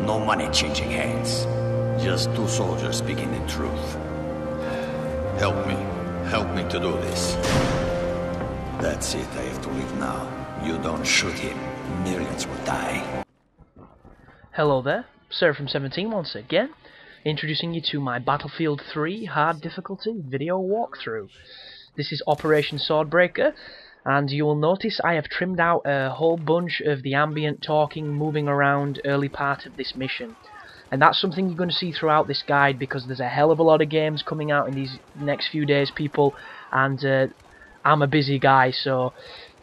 No money changing hands. Just two soldiers speaking the truth. Help me. Help me to do this. That's it, I have to leave now. You don't shoot him, millions will die. Hello there, Sir from 17 once again, introducing you to my Battlefield 3 hard difficulty video walkthrough. This is Operation Swordbreaker, and you will notice I have trimmed out a whole bunch of the ambient talking, moving around early part of this mission. And that's something you're going to see throughout this guide, because there's a hell of a lot of games coming out in these next few days, people, and I'm a busy guy, so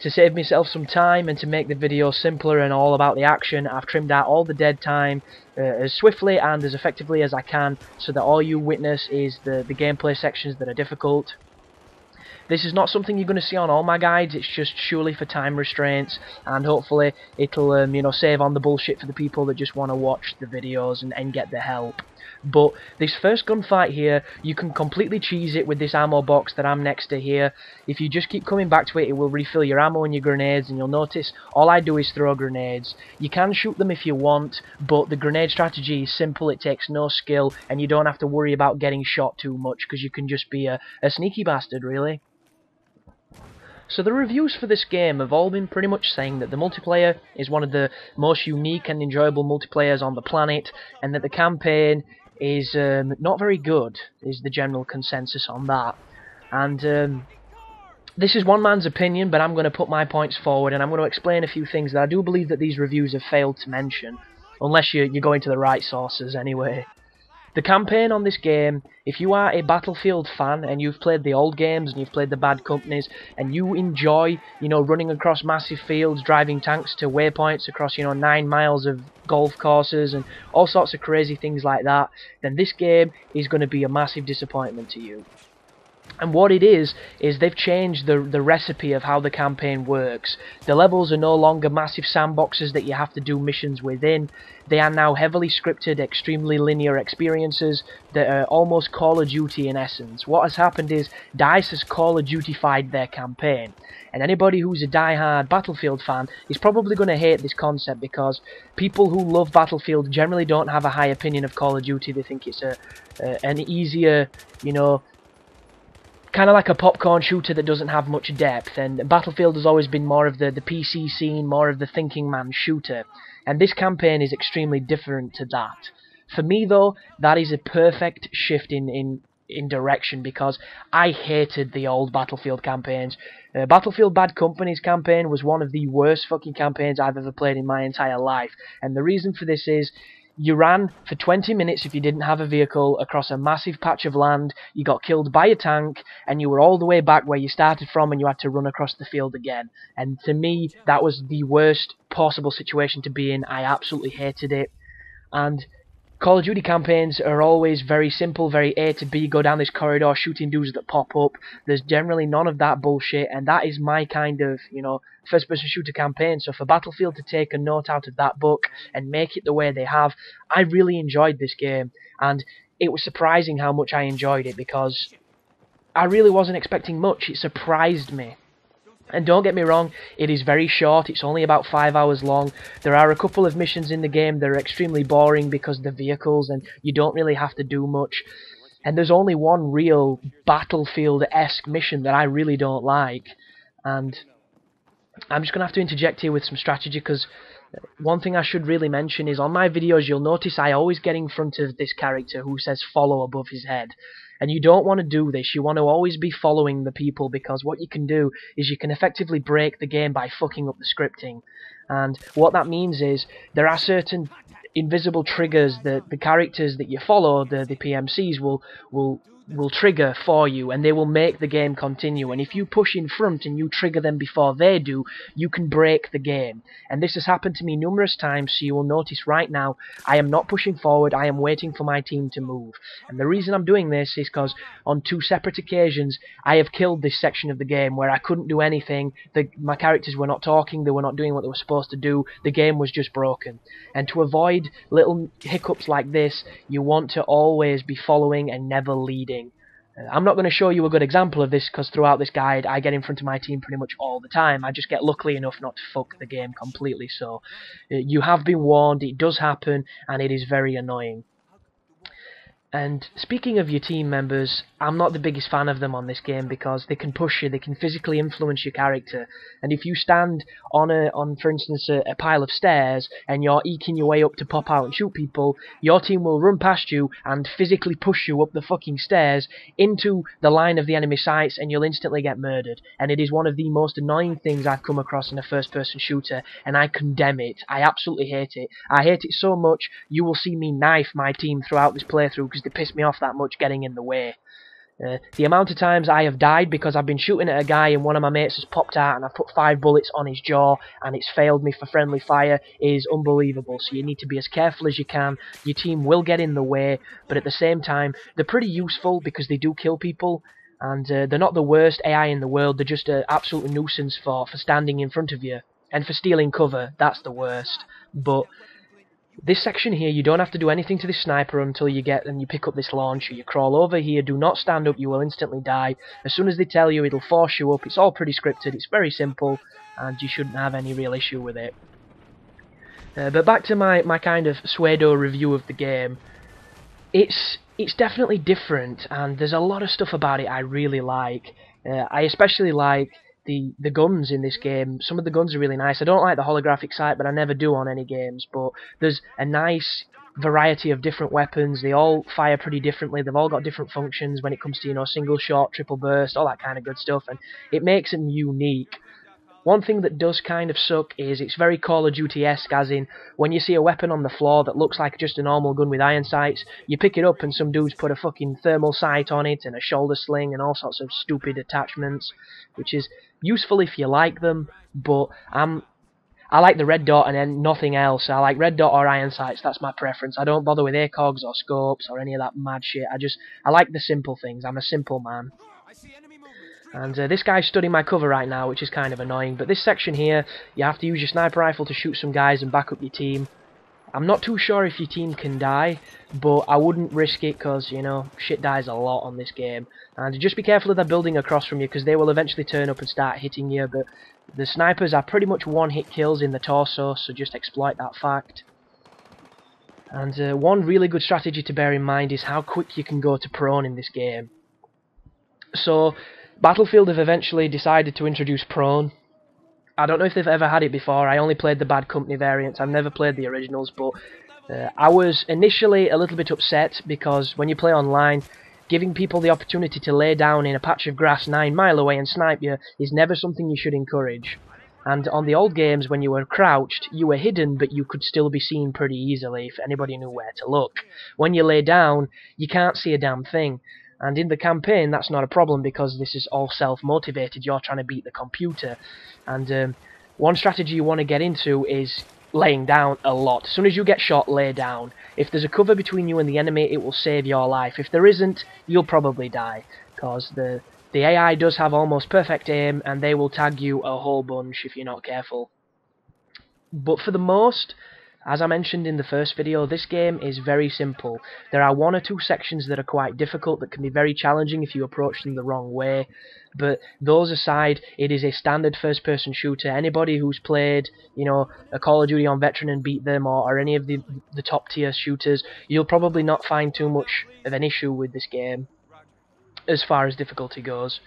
to save myself some time and to make the video simpler and all about the action, I've trimmed out all the dead time as swiftly and as effectively as I can, so that all you witness is the gameplay sections that are difficult. This is not something you're going to see on all my guides, it's just surely for time restraints, and hopefully it'll you know, save on the bullshit for the people that just want to watch the videos and get the help. But this first gunfight here, you can completely cheese it with this ammo box that I'm next to here. If you just keep coming back to it, it will refill your ammo and your grenades, and you'll notice all I do is throw grenades. You can shoot them if you want, but the grenade strategy is simple, it takes no skill, and you don't have to worry about getting shot too much, because you can just be a sneaky bastard, really. So the reviews for this game have all been pretty much saying that the multiplayer is one of the most unique and enjoyable multiplayers on the planet, and that the campaign is not very good, is the general consensus on that. And this is one man's opinion, but I'm going to put my points forward, and I'm going to explain a few things that I do believe that these reviews have failed to mention, unless you're going to the right sources anyway. The campaign on this game, if you are a Battlefield fan and you've played the old games and you've played the Bad Companies and you enjoy, you know, running across massive fields, driving tanks to waypoints across, you know, 9 miles of golf courses and all sorts of crazy things like that, then this game is going to be a massive disappointment to you. And what it is they've changed the recipe of how the campaign works. The levels are no longer massive sandboxes that you have to do missions within. They are now heavily scripted, extremely linear experiences that are almost Call of Duty in essence. What has happened is DICE has Call of Duty-fied their campaign. And anybody who's a die-hard Battlefield fan is probably going to hate this concept, because people who love Battlefield generally don't have a high opinion of Call of Duty. They think it's an easier, you know, kind of like a popcorn shooter that doesn't have much depth, and Battlefield has always been more of the PC scene, more of the thinking man shooter, and this campaign is extremely different to that. For me though, that is a perfect shift in direction, because I hated the old Battlefield campaigns. Battlefield Bad Company's campaign was one of the worst fucking campaigns I've ever played in my entire life, and the reason for this is you ran for 20 minutes if you didn't have a vehicle across a massive patch of land, you got killed by a tank, and you were all the way back where you started from and you had to run across the field again. And to me, that was the worst possible situation to be in. I absolutely hated it. And Call of Duty campaigns are always very simple, very A to B, go down this corridor shooting dudes that pop up. There's generally none of that bullshit, and that is my kind of, you know, first-person shooter campaign. So for Battlefield to take a note out of that book and make it the way they have, I really enjoyed this game, and it was surprising how much I enjoyed it, because I really wasn't expecting much. It surprised me. And don't get me wrong, it is very short, it's only about 5 hours long. There are a couple of missions in the game that are extremely boring because of the vehicles and you don't really have to do much. And there's only one real Battlefield-esque mission that I really don't like. And I'm just going to have to interject here with some strategy, because one thing I should really mention is on my videos you'll notice I always get in front of this character who says follow above his head. And you don't want to do this, you want to always be following the people, because what you can do is you can effectively break the game by fucking up the scripting. And what that means is there are certain invisible triggers that the characters that you follow, the PMCs, will trigger for you, and they will make the game continue. And if you push in front and you trigger them before they do, you can break the game. And this has happened to me numerous times, so you will notice right now I am not pushing forward, I am waiting for my team to move. And the reason I'm doing this is because on 2 separate occasions I have killed this section of the game where I couldn't do anything, my characters were not talking, they were not doing what they were supposed to do, the game was just broken. And to avoid little hiccups like this, you want to always be following and never leading. I'm not going to show you a good example of this because throughout this guide I get in front of my team pretty much all the time. I just get lucky enough not to fuck the game completely, so you have been warned, it does happen, and it is very annoying. And speaking of your team members, I'm not the biggest fan of them on this game because they can push you, they can physically influence your character. And if you stand on for instance, a pile of stairs and you're eking your way up to pop out and shoot people, your team will run past you and physically push you up the fucking stairs into the line of the enemy sights, and you'll instantly get murdered. And it is one of the most annoying things I've come across in a first-person shooter, and I condemn it. I absolutely hate it. I hate it so much, you will see me knife my team throughout this playthrough because they piss me off that much getting in the way. The amount of times I have died because I've been shooting at a guy and one of my mates has popped out and I've put 5 bullets on his jaw and it's failed me for friendly fire is unbelievable. So you need to be as careful as you can. Your team will get in the way, but at the same time they're pretty useful because they do kill people, and they're not the worst AI in the world. They're just an absolute nuisance for standing in front of you and for stealing cover. That's the worst. But this section here, you don't have to do anything to this sniper until you get and you pick up this launcher. You crawl over here, do not stand up, you will instantly die. As soon as they tell you, it'll force you up. It's all pretty scripted, it's very simple, and you shouldn't have any real issue with it. But back to my kind of pseudo review of the game. It's definitely different, and there's a lot of stuff about it I really like. I especially like the guns in this game. Some of the guns are really nice. I don't like the holographic sight, but I never do on any games. But there's a nice variety of different weapons. They all fire pretty differently. They've all got different functions when it comes to, you know, single shot, triple burst, all that kind of good stuff, and it makes them unique. One thing that does kind of suck is it's very Call of Duty-esque, as in, when you see a weapon on the floor that looks like just a normal gun with iron sights, you pick it up and some dudes put a fucking thermal sight on it and a shoulder sling and all sorts of stupid attachments, which is useful if you like them, but I like the red dot and then nothing else. I like red dot or iron sights, that's my preference. I don't bother with ACOGs or scopes or any of that mad shit. I like the simple things. I'm a simple man. And this guy's studying my cover right now, which is kind of annoying. But this section here, you have to use your sniper rifle to shoot some guys and back up your team. I'm not too sure if your team can die, but I wouldn't risk it because, you know, shit dies a lot on this game. And just be careful of the building across from you because they will eventually turn up and start hitting you. But the snipers are pretty much one-hit kills in the torso, so just exploit that fact. And one really good strategy to bear in mind is how quick you can go to prone in this game. So Battlefield have eventually decided to introduce prone. I don't know if they've ever had it before. I only played the Bad Company variants. I've never played the originals, but I was initially a little bit upset because when you play online, giving people the opportunity to lay down in a patch of grass 9 miles away and snipe you is never something you should encourage. And on the old games, when you were crouched, you were hidden, but you could still be seen pretty easily if anybody knew where to look. When you lay down, you can't see a damn thing. And in the campaign, that's not a problem because this is all self-motivated. You're trying to beat the computer. And one strategy you want to get into is laying down a lot. As soon as you get shot, lay down. If there's a cover between you and the enemy, it will save your life. If there isn't, you'll probably die. Because the AI does have almost perfect aim, and they will tag you a whole bunch if you're not careful. But for the most, as I mentioned in the first video, this game is very simple. There are 1 or 2 sections that are quite difficult, that can be very challenging if you approach them the wrong way. But those aside, it is a standard first-person shooter. Anybody who's played, you know, a Call of Duty on Veteran and beat them, or any of the top-tier shooters, you'll probably not find too much of an issue with this game as far as difficulty goes.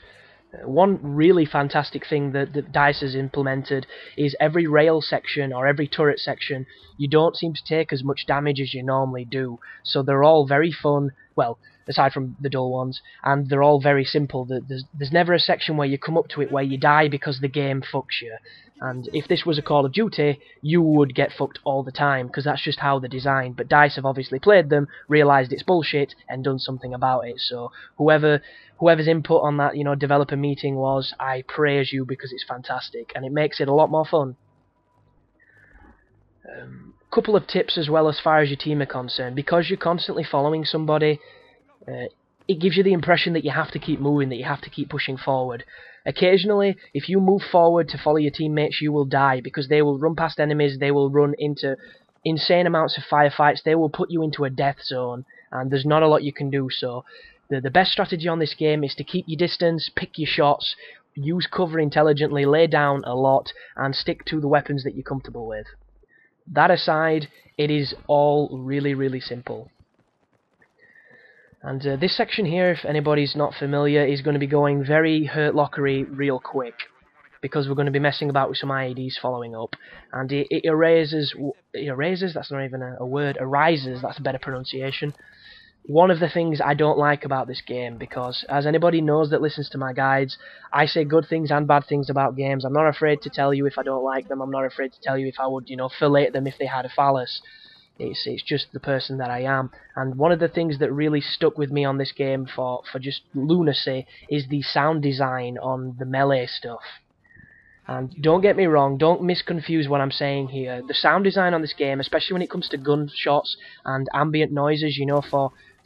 One really fantastic thing that DICE has implemented is every rail section or every turret section, you don't seem to take as much damage as you normally do. So they're all very fun, well, aside from the dull ones, and they're all very simple. There's never a section where you come up to it where you die because the game fucks you. And if this was a Call of Duty, you would get fucked all the time, because that's just how they're designed. But DICE have obviously played them, realised it's bullshit, and done something about it. So whoever's input on that, you know, developer meeting was, I praise you because it's fantastic, and it makes it a lot more fun. Couple of tips as well as far as your team are concerned. Because you're constantly following somebody, it gives you the impression that you have to keep moving, that you have to keep pushing forward. Occasionally, if you move forward to follow your teammates, you will die, because they will run past enemies, they will run into insane amounts of firefights, they will put you into a death zone, and there's not a lot you can do. So The best strategy on this game is to keep your distance, pick your shots, use cover intelligently, lay down a lot, and stick to the weapons that you're comfortable with. That aside, it is all really, really simple. And this section here, if anybody's not familiar, is going to be going very Hurt Lockery real quick, because we're going to be messing about with some IEDs following up, and it erases, that's not even a word, arises, that's a better pronunciation. One of the things I don't like about this game, because as anybody knows that listens to my guides, I say good things and bad things about games. I'm not afraid to tell you if I don't like them. I'm not afraid to tell you if I would, fillet them if they had a phallus. It's just the person that I am. And one of the things that really stuck with me on this game for just lunacy is the sound design on the melee stuff. And don't get me wrong, don't misconfuse what I'm saying here. The sound design on this game, especially when it comes to gunshots and ambient noises,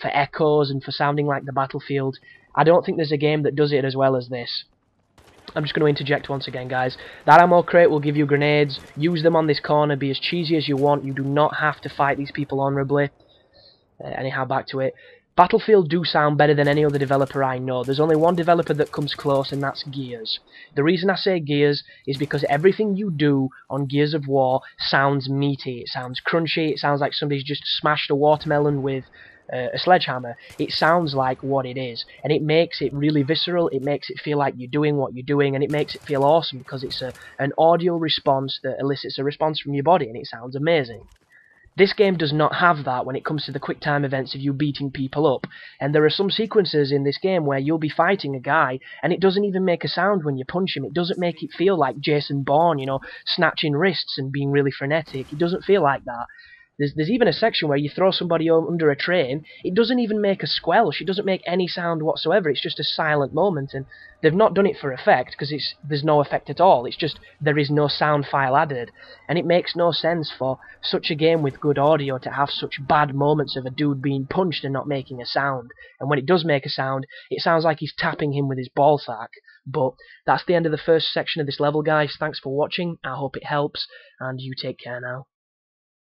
for echoes and for sounding like the battlefield, I don't think there's a game that does it as well as this. I'm just going to interject once again, guys. That ammo crate will give you grenades. Use them on this corner. Be as cheesy as you want. You do not have to fight these people honourably. Anyhow, back to it. Battlefield do sound better than any other developer I know. There's only one developer that comes close, and that's Gears. The reason I say Gears is because everything you do on Gears of War sounds meaty. It sounds crunchy. It sounds like somebody's just smashed a watermelon with a sledgehammer. It sounds like what it is, and it makes it really visceral. It makes it feel like you're doing what you're doing, and it makes it feel awesome because it's an audio response that elicits a response from your body, and it sounds amazing. This game does not have that when it comes to the quick time events of you beating people up, and there are some sequences in this game where you'll be fighting a guy and it doesn't even make a sound when you punch him. It doesn't make it feel like Jason Bourne, snatching wrists and being really frenetic. It doesn't feel like that. There's even a section where you throw somebody under a train. It doesn't even make a squelch. It doesn't make any sound whatsoever. It's just a silent moment, and they've not done it for effect because there's no effect at all. It's just there is no sound file added, and it makes no sense for such a game with good audio to have such bad moments of a dude being punched and not making a sound. And when it does make a sound, it sounds like he's tapping him with his ballsack. But that's the end of the first section of this level, guys. Thanks for watching. I hope it helps, and you take care now.